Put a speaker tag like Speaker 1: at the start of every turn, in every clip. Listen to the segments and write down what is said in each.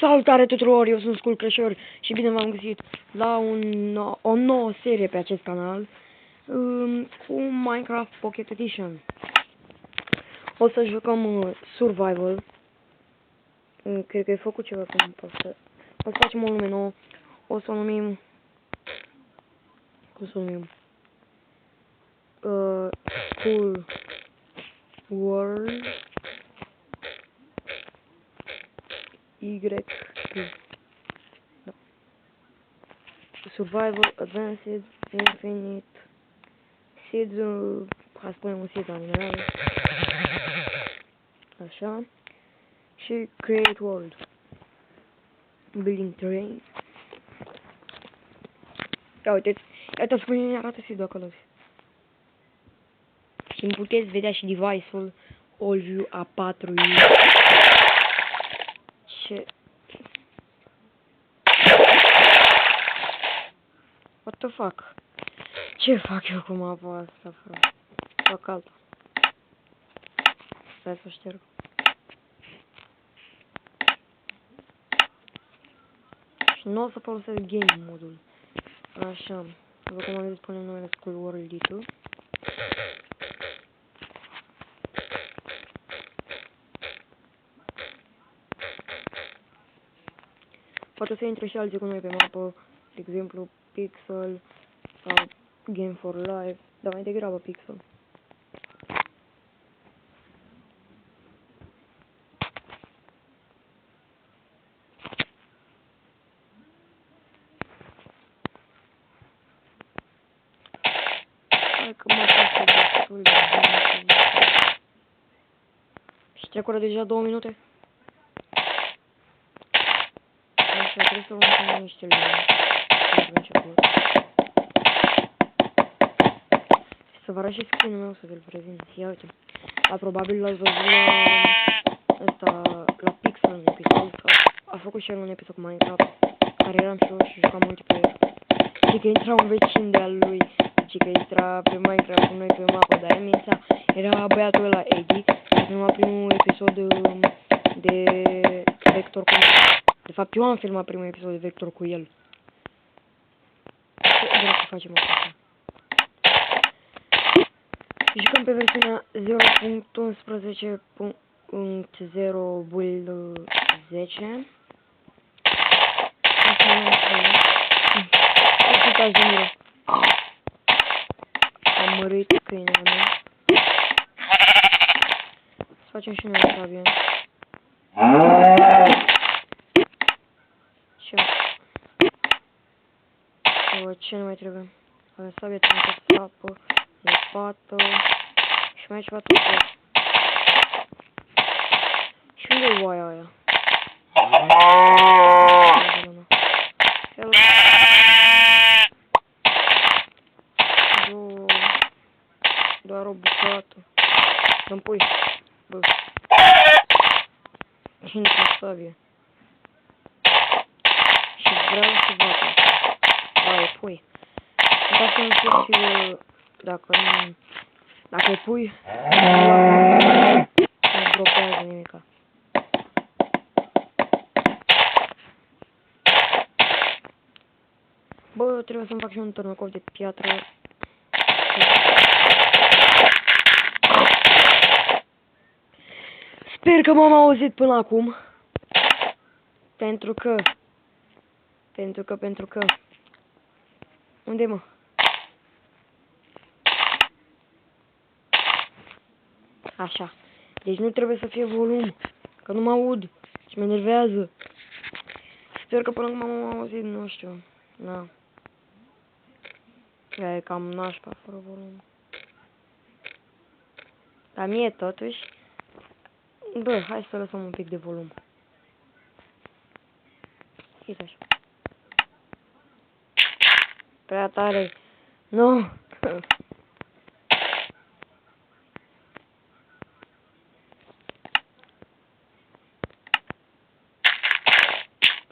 Speaker 1: Salutare tuturor, eu sunt Skull Crusher și bine v-am găsit la o nouă serie pe acest canal cu Minecraft Pocket Edition. O să jucăm Survival. Cred că e făcut ceva cum o să facem o lume nouă. O să o numim... Cum să o numim? Skull World Y. Da. Survival, Advanced, Infinite, Seeds, hai să spunem un seed la minerale. Așa. Și Create World. Building Terrain. Ia uiteți, uitați cum ne arată seed-ul acolo. Și îmi puteți vedea și device-ul AllView A4. Ce... What the fuck? Ce fac eu cu mapa asta, frate? Fac alta. Stai să o șterg. Și nu o să folosesc game modul. Așa. După cum am zis, punem numele Skull World D2. Poate să intre și alții cu noi pe mapă, de exemplu Pixel sau Game for Life, dar mai degrabă Pixel. Hai că mapa asta e destul de bine. Și trecură deja 2 minute. Așa, trebuie să luăm niște lemne pentru început. Și să vă arăt și screen-ul meu să vi-l prezint. Ia uite. Dar probabil l-ați văzut la Pixel în episod. A făcut și el un episod cu Minecraft, care eram și eu și jucam multiplayer. Și că intra un vecin de-al lui, și că intra pe Minecraft cu noi pe mapă, dar aia mința, era băiatul ăla, Eddie, a filmat primul episod de Vector cu el. De fapt, eu am filmat primul episod de Vector cu el. Vreau să facem asta. Jucăm pe versiunea 0.11.0 build 10. Uitați de mine. Am mărit câinele meu. Să facem și noi așa bine. Ce nu mai trebuie? Avem sabie, trâncă, sapă, lopată și mai e ceva tot. Și unde e oaia aia? Doar o bucată. Să-mi pui. Bă. Intră sabie. Și vreau să văd. Hai, pui. Uitați să nu fie și dacă îi pui, nu blochează nimica. Bă, trebuie să-mi fac și un târnăcov de piatră. Sper că m-am auzit până acum. Pentru că... Unde mă? Așa. Deci nu trebuie să fie volum. Că nu mă aud. Și mă enervează. Sper că până acum m-am auzit, nu știu. Na. E cam nașpa fără volum. Dar mie totuși. Bă, hai să lăsăm un pic de volum. Uite așa. Prea tare. Nu.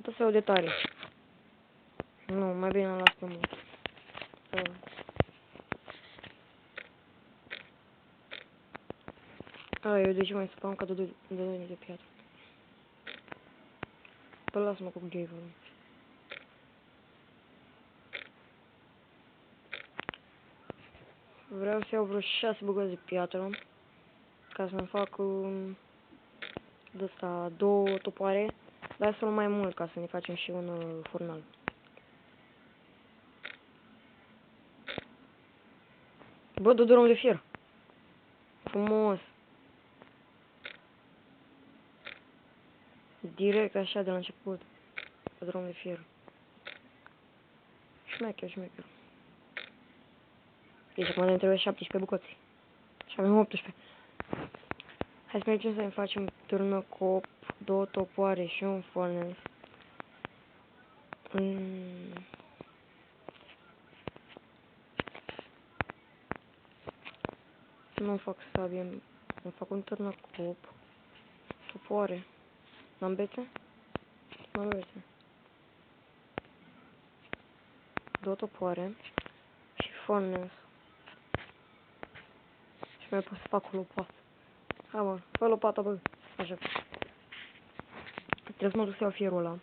Speaker 1: Tot se aude tare. Nu, mai bine las pe mult. Eu de ce mai spam ca de piatră. Să las-mă cu Gavel. Vreau să iau vreo 6 bucăți de piatră ca să-mi fac de asta 2 topoare, dar să luăm mai mult ca să ne facem și un furnal. Bă, dă drum de fier. Frumos. Direct așa de la început. Dă drum de fier. Șmecher, șmecher. Deci acum ne trebuie 17 bucăți. Și avem 18. Hai să mergem să ne facem târnăcop, 2 topoare și un furnace. Nu fac sabie, îmi fac un târnăcop, topoare. N-am bețe? N-am bețe. 2 topoare și furnace. Și mai pot să fac o lopată. Hai mă, fă lopata, bă. Așa. Trebuie să mă duc să iau fierul ăla.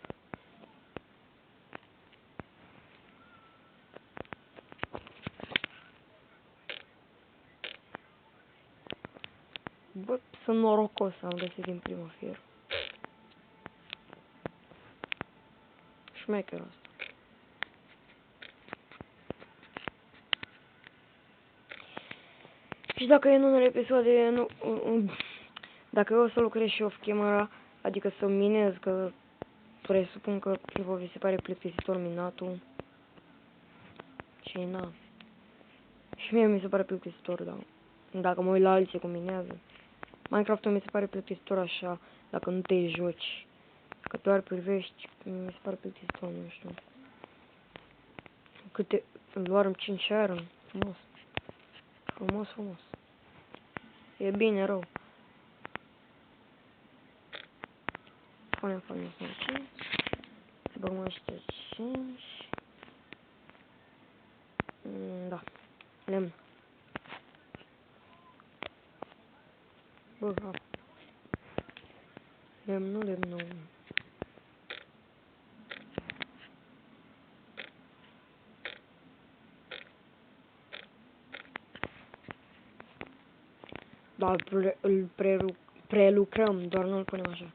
Speaker 1: Bă, sunt norocos să am găsit din prima fier. Șmecher asta. Și dacă în unele episoade, dacă eu o să lucrez și off camera, adică să minez, că presupun că vă vi se pare plictisitor minatul. Și na. Și mie mi se pare plictisitor, da. Dacă mă uit la alții cum minează. Minecraft-ul mi se pare plictisitor așa, dacă nu te joci. Dacă doar privești, mi se pare plictisitor, nu știu. Câte... Luarăm 5 iron. Frumos. Frumos, frumos. E bine, rău. Punem 5. Să băgăm ăștia 5. Da. Lemn. Bă, apă. Lemnul. Da, îl prelucrăm, doar nu îl punem așa.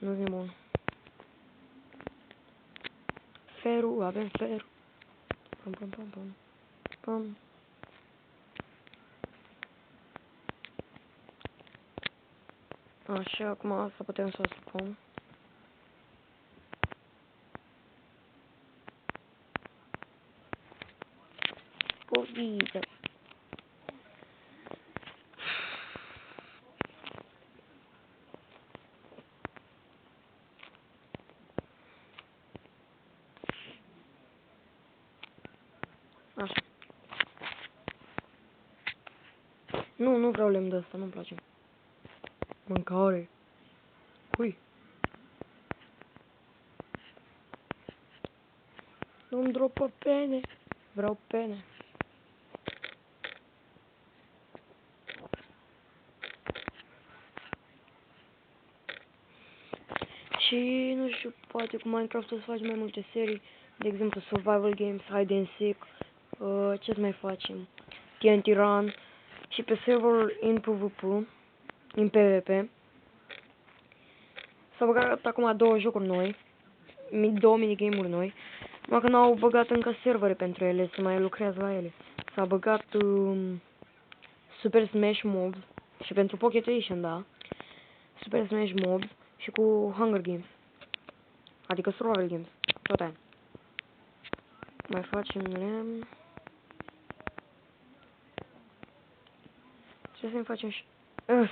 Speaker 1: Nu-s nebun. Ferul, avem ferul. Pam. Așa, acum asta putem să o scăpăm. Povidă. Așa. Nu vreau lemn de ăsta, nu-mi place. Mâncare. Cui? Nu-mi dropă pene. Vreau pene. Și nu știu, poate cu Minecraft o să faci mai multe serii. De exemplu, survival games, hide and seek. Ce să mai facem? TNT Run. Și pe serverul in PvP, în PvP. S-au băgat acum 2 jocuri noi. 2 minigame-uri noi. Numai că n-au băgat încă servere pentru ele, să mai lucrează la ele. S-a băgat Super Smash Mobs și pentru Pocket Edition, da. Super Smash Mobs și cu Hunger Games. Adică Survival Games. Tot aia. Mai facem lemn. Ce să-mi facem și...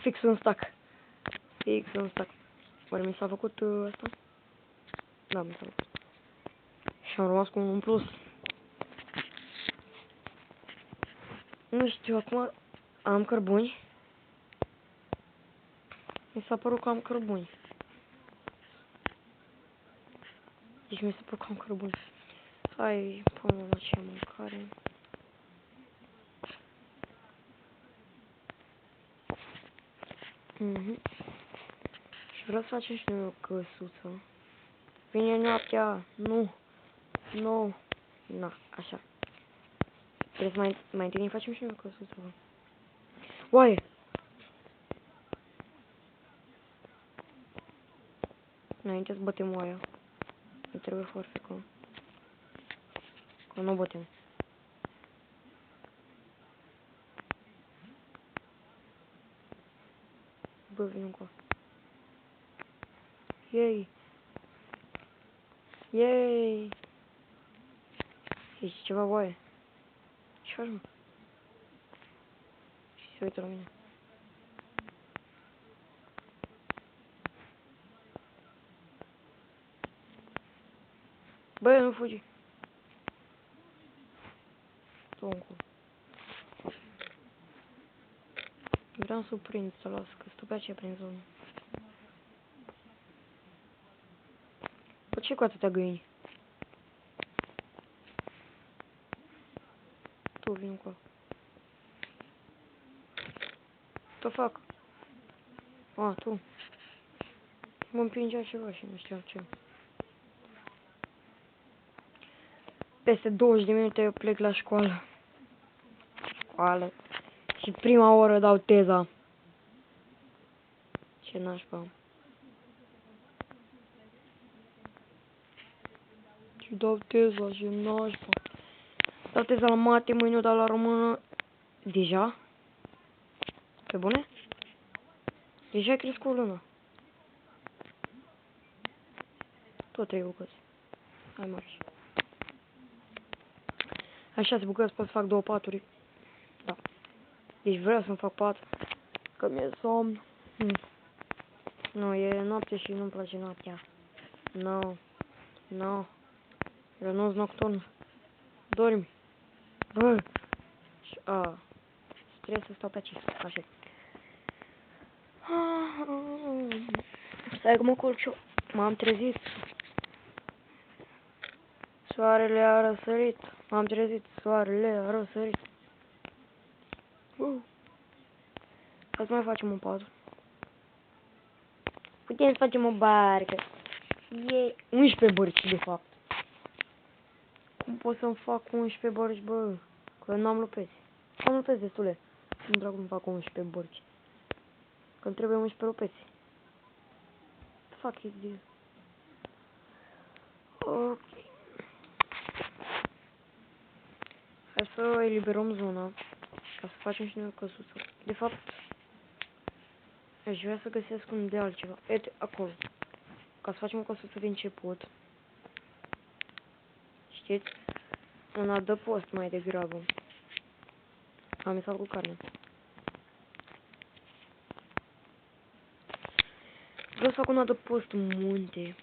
Speaker 1: fix un stack. Oare mi s-a făcut asta? Da, mi s-a făcut. Și am rămas cu un plus. Nu știu, acum am cărbuni. Mi s-a părut că am cărbuni. Deci mi s-a părut că am cărbuni. Hai, până la ce mâncare. Și vreau să facem și noi o căsuță. Vine noaptea. Nu. Nu. Na, așa. Trebuie să mai întâlnim, facem și noi căsuță. Oaie! Înainte să bătem oaia. Îmi trebuie forfecă. Că nu bătem. Bă, vin încă. Yay! Yay! Ești ceva oaie? Ce faci, mă? Și se uită la mine. Bă, nu fugi. Tu încolo. Vreau să o prind, să las, că stă pe aceea prin zonă. Bă, ce cu atâtea găini? Tu vin încolo. Ce fac? A, tu. Mă împingea ceva și nu știu ce. Peste 20 de minute eu plec la școală. Școală. Și prima oră dau teza. Ce nașpa. Și dau teza, ce nașpa. Dau teza la mate, mâine o dau la română. Deja? Pe bune? Deja ai crescut o lună. Tot 3 bucăți. Hai marș. Hai 6 bucăți, pot să fac 2 paturi. Da. Deci vreau să-mi fac pat. Că mi-e somn. Nu, e noapte și nu-mi place noaptea. Nu. Nu. Eu nu-s nocturn. Dormi. Bă. A. Trebuie să stau pe aici. Așa. Stai că mă culc și eu. M-am trezit. Soarele a răsărit. M-am trezit. Soarele a răsărit. Hai să mai facem un pat. Putem să facem o barcă. E 11 bărci, de fapt. Cum pot să-mi fac 11 bărci, bă? Că n-am lupeți. Am lupeți destule. Nu vreau cum fac 11 bărci. Că-mi trebuie 11 lupeți. Fuck it, dude. Ok. Hai să eliberăm zona. Ca să facem și noi o căsuță. De fapt, aș vrea să găsesc un de altceva. Uite, acolo. Ca să facem o căsuță de început. Știți? Un adăpost mai degrabă. Am mesat cu carne. Vreau să fac un adăpost în munte.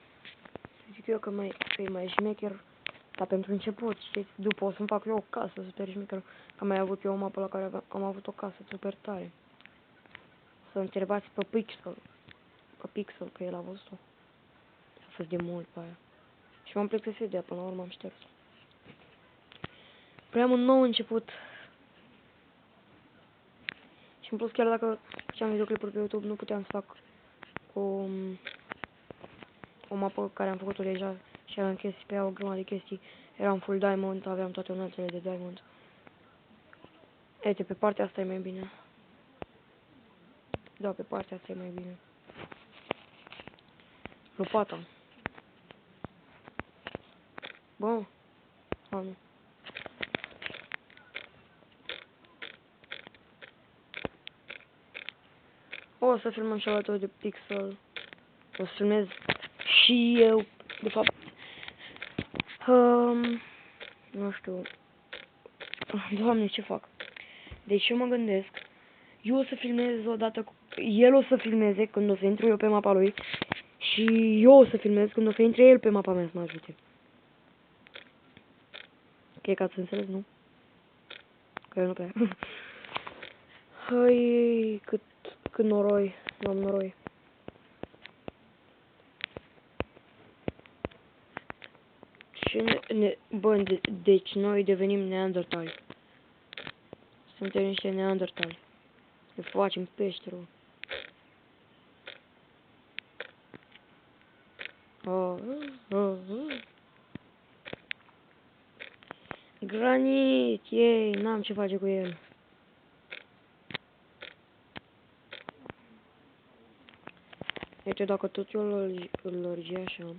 Speaker 1: Zic eu că e mai șmecher. Dar pentru început, știți? După o să-mi fac eu o casă super șmecher. Că am mai avut eu o mapă la care am avut o casă super tare. Să întrebați pe Pixel. Pe Pixel, că el a văzut-o. A fost de mult pe aia. Și m-am plictisit de ea, până la urmă am șters. Vreau un nou început. Și în plus, chiar dacă făceam videoclipuri pe YouTube, nu puteam să fac o mapă care am făcut-o deja și aveam chestii pe ea, o grămadă de chestii. Eram full diamond, aveam toate uneltele de diamond. Uite, pe partea asta e mai bine. Da, pe partea asta e mai bine. Lopata. Bă. A, nu. O să filmăm și alături de Pixel. O să filmez și eu, de fapt. Nu știu. Doamne, ce fac? Deci eu mă gândesc. Eu o să filmez odată cu... El o să filmeze când o să intru eu pe mapa lui. Și eu o să filmez când o să intre el pe mapa mea să mă ajute. Ok, ca să înțeles, nu? Că eu nu prea. Hai, cât noroi. Nu am noroi. Bă, deci noi devenim neandertali. Suntem niște neandertali. Ne facem peșteră. Granit, ei, n-am ce face cu el. Uite, dacă tot eu îl lărgi așa,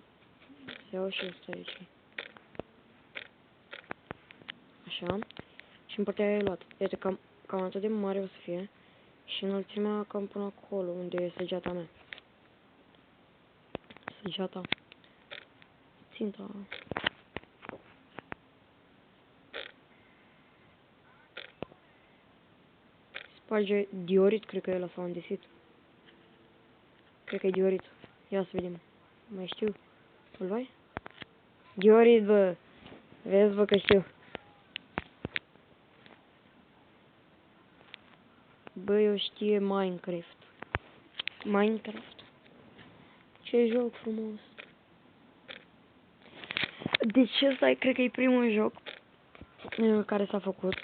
Speaker 1: să iau și ăsta aici. Așa. Și în partea aia e luat. Uite, cam atât de mare o să fie. Și înălțimea cam până acolo, unde e săgeata mea. Săgeata. Ținta. Sparge diorit, cred că e ăla sau andesit. Cred că e diorit. Ia să vedem. Mai știu. Îl vai? Diorit, bă. Vezi, bă, că știu. Bă, eu știe Minecraft. Minecraft. Ce joc frumos. Deci ăsta cred că e primul joc care s-a făcut.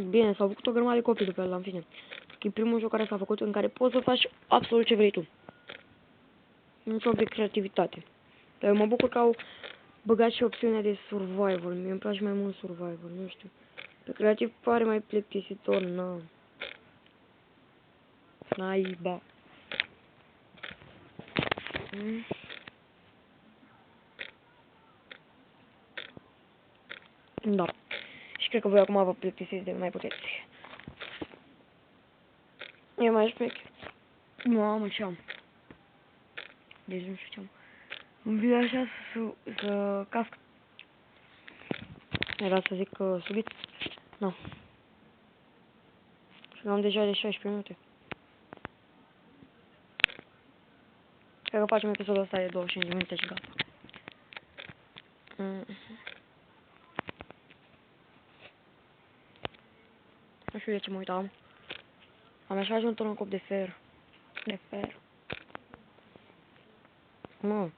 Speaker 1: Bine, s-au făcut o grămadă de copii după el, în fine. E primul joc care s-a făcut în care poți să faci absolut ce vrei tu. Nu știu de creativitate. Dar eu mă bucur că au băgat și opțiunea de survival. Mie îmi place mai mult survival, nu știu. Pe creativ pare mai plictisitor, naiba. Da. Și cred că voi acum vă plictisiți de mai puteți. E mai șmecher. Mamă, ce am. Deci nu știu ce am. Îmi vine așa să casc. Era să zic că subit. Nu. Și am deja de 16 minute. Cred că facem episodul ăsta de 25 de minute și gata. Nu știu de ce mă uitam. Am așa ajuns un cop de fer. De fer. Nu.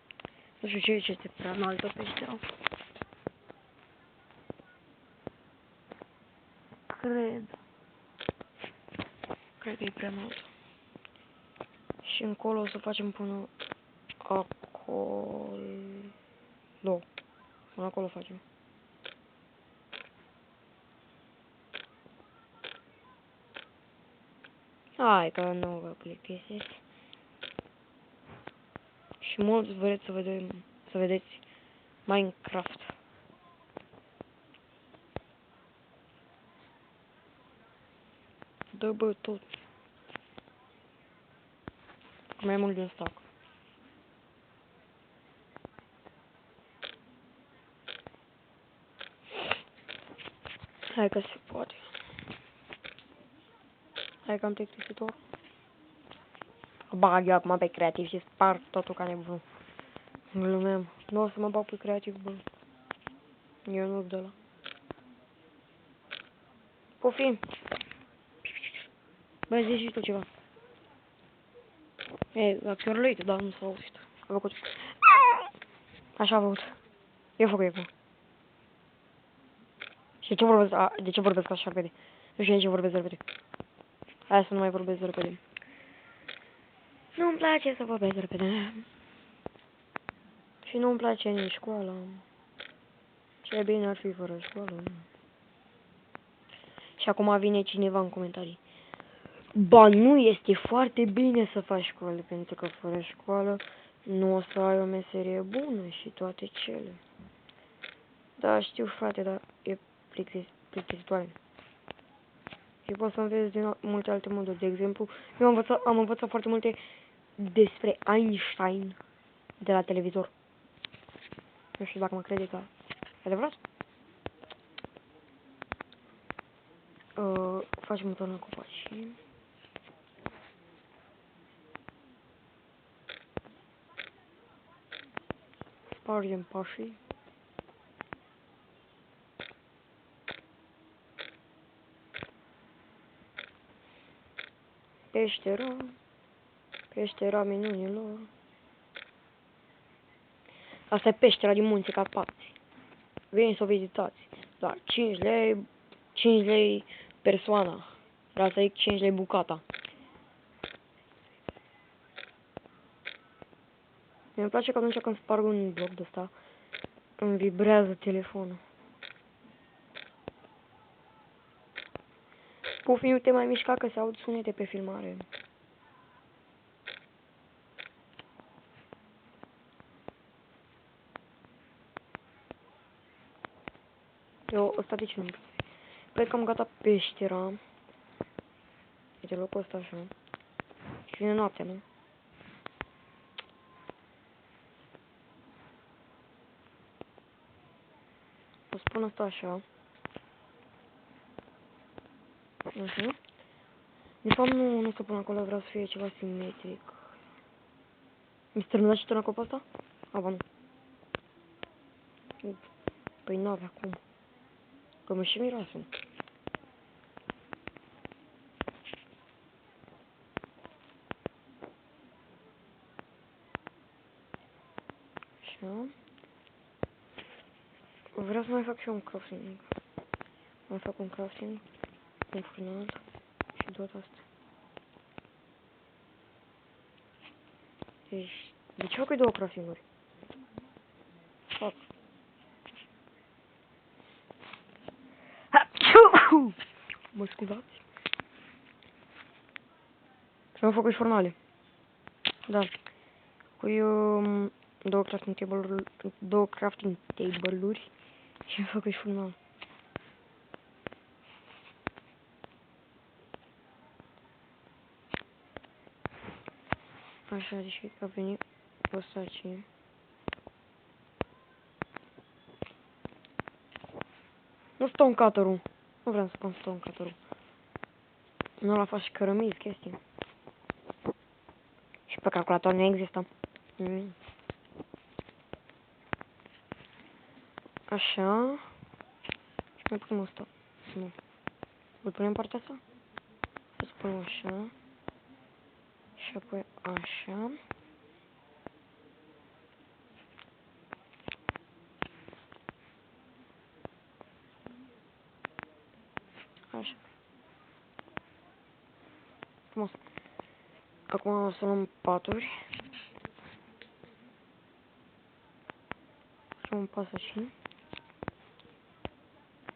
Speaker 1: Nu știu ce este prea înaltă peștera. Cred că e prea înaltă. Și încolo o să facem până acolo. Până acolo facem. Hai că nu vă plictisesc. Și mulți vreți să vedeți Minecraft. Dă bă tot. Mai mult din stack. Hai că se poate. Hai că am plictisitor. Bag eu acum pe creativ și sparg totul ca nebun. Glumeam. Nu o să mă bag pe creativ, bă. Eu nu de ăla. Poftim. Bă, zici și tu ceva. E, acționărit, dar nu s-a auzit. A făcut. Așa a făcut. Eu fac eco. Și ce vorbesc? De ce vorbesc așa repede? Nu știu de ce vorbesc repede. Hai să nu mai vorbesc repede. Nu-mi place să vorbesc repede. Și nu-mi place nici școala. Ce bine ar fi fără școală. Și acum vine cineva în comentarii. Ba, nu este foarte bine să faci școală, pentru că fără școală nu o să ai o meserie bună și toate cele. Da, știu, frate, dar e plictisitoare. Și poți să înveți din multe alte moduri. De exemplu, eu am învățat foarte multe despre Einstein de la televizor. Nu știu dacă mă credeți, dar e adevărat? Facem un tornă copaci. Spargem pașii. Peștera minunilor. Asta e peștera din Munții Carpați. Veniți să o vizitați. Doar 5 lei persoana. Vreau să zic 5 lei bucata. Mi-e place că atunci când sparg un bloc de ăsta, îmi vibrează telefonul. Pufi, nu te mai mișca că se aud sunete pe filmare. Eu, ăsta de ce nu? Cred că am gata peștera. Uite locul ăsta așa. Și vine noaptea, nu? O spun asta așa. Așa. De fapt nu o să pun acolo, vreau să fie ceva simetric. Mi-s terminat și tona copul asta? Aba nu. Păi n-avea cum. Că mă și miroase. Așa. Vreau să mai fac și eu un crafting. Mai fac un crafting. Un furnal. Și tot asta. Deci, de ce fac două crafting-uri? Fac. Mă scuzați. Și am făcut și furnale. Da. Cu două crafting table-uri și am făcut și furnal. Așa, deci a venit ăsta aici. Nu stone cutter-ul. Nu vreau să pun stone cutter-ul. Nu l-a fost și cărămizi chestii. Și pe calculator nu există. Așa. Și mai punem asta. Nu. Îl punem partea asta? Să spunem așa. Și apoi așa. Așa. Frumos. Acum o să luăm paturi. Și un pas aici.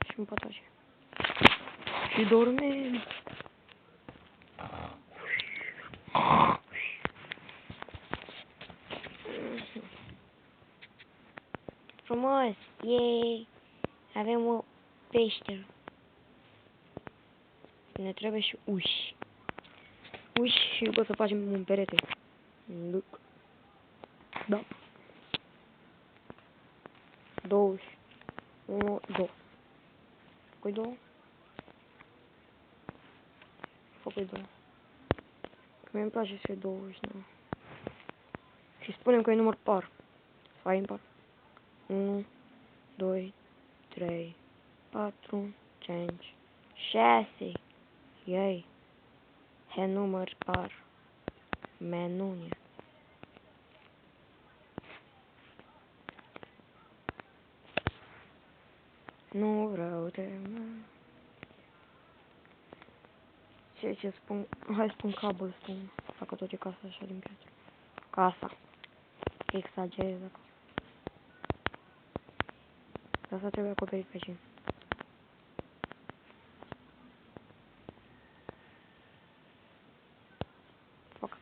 Speaker 1: Și un pat aici. Și dormim. Frumos. Yay. Avem o peșteră. Ne trebuie și uși. Uși și o să facem un perete. Look. Da. 20. 1, 2. Făcui 2? Făcui 2. Mie îmi place să fie 20, da. Și spunem că e număr par. Sau impar. 1, 2, 3, 4, 5, 6. Ei. He număr par. Menunie. Nu vreau de... Ce spun? Hai spun cobblestone. Dacă tot e casa așa din piatră. Casa. Exagerez acum. Asta trebuie acoperit pe cine. Fac.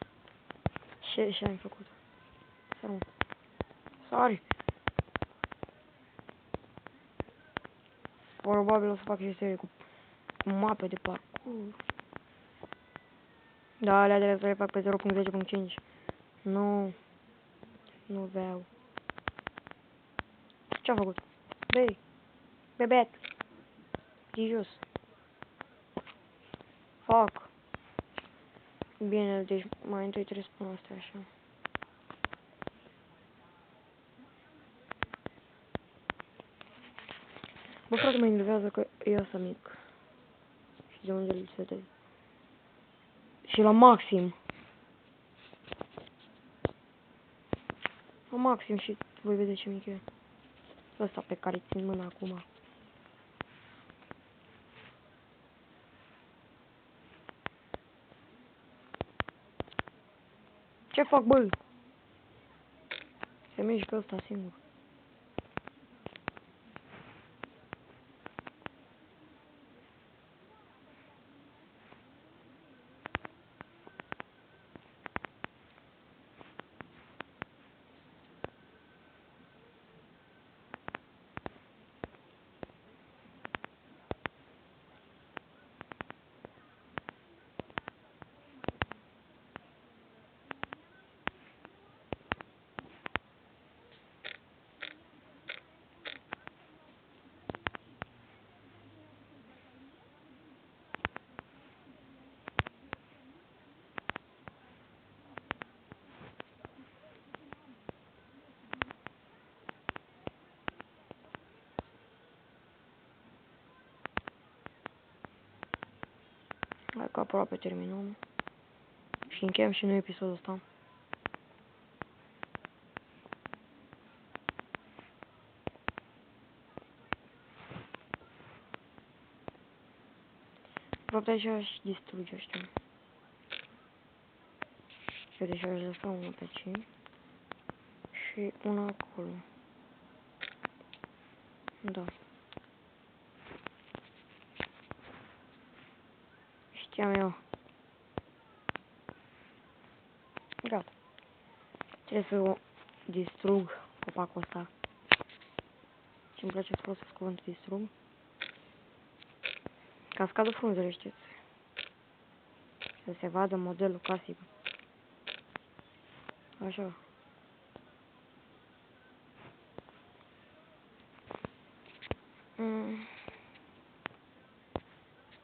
Speaker 1: Ce am făcut? Sorry. Probabil o să fac și serie cu mape de parcurs. Da, alea de le fac pe 0.10.5. Nu. Nu vreau. Ce-a făcut? Băi. Bebet. De jos. Fac. Bine, deci mai întâi trebuie să spun asta așa. Bă, frate, mă enervează că e ăsta mic. Și de unde îl setez. Și la maxim. La maxim și voi vedea ce mic e. Ăsta pe care țin mâna acum. Ce fac, bă? Se mișcă ăsta singur. Hai că aproape terminăm. Și încheiem și noi episodul ăsta. Fapt aici aș distruge ăștia. Și deci aș lăsa una pe aici. Și una acolo. Da. Știam eu. Gata. Trebuie să o distrug copacul ăsta. Ce-mi place să folosesc cuvântul distrug. Ca scadă frunzele, știți. Să se vadă modelul clasic. Așa.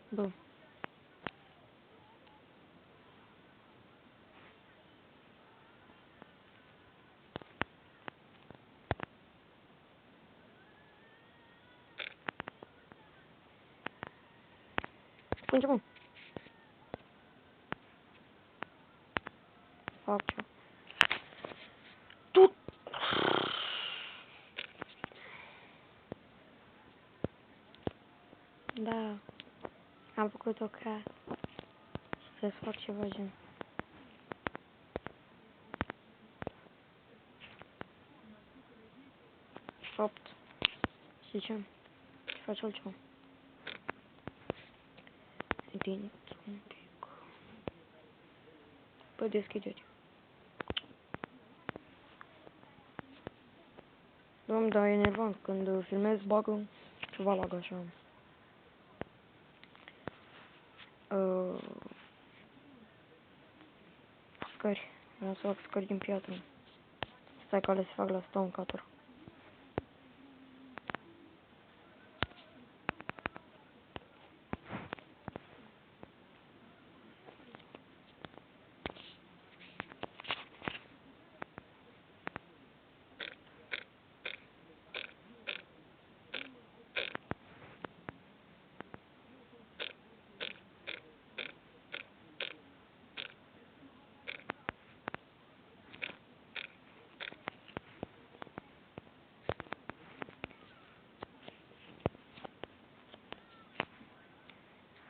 Speaker 1: Bun. Începem. Fac ce? Tu! Da. Am făcut o casă. Să fac ceva gen. Fapt. Și ce? Ce faci altceva? Din un pic. Păi deschide-te. Doamne, dar e enervant când filmez, bagă ceva lag așa. Scări. Vreau să fac scări din piatră. Stai că le se fac la stone cutter.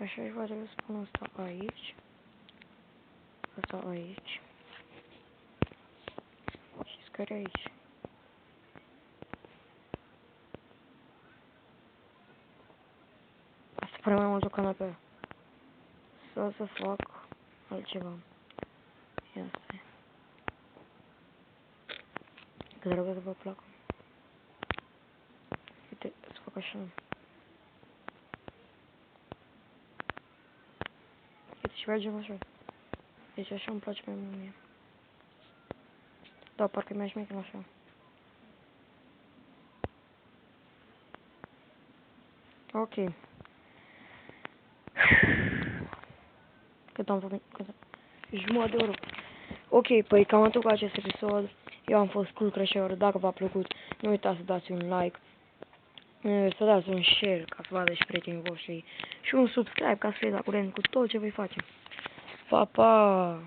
Speaker 1: Așa și poate să spun asta aici. Asta aici. Și scări aici. Asta pare mai mult o canapea. Sau să fac altceva. Ia stai. Că trebuie să vă placă. Uite, să fac așa. Uite și mergem așa. Deci așa îmi place mai mult mie. Da, parcă mi-aș mai așa. Ok. Cât am făcut? Jumătate de oră. Ok, păi cam atât cu acest episod. Eu am fost Cool Crasher. Dacă v-a plăcut, nu uitați să dați un like, să dați un share ca să vadă și prietenii voștri și un subscribe ca să fiți la curent cu tot ce voi face. Pa, pa!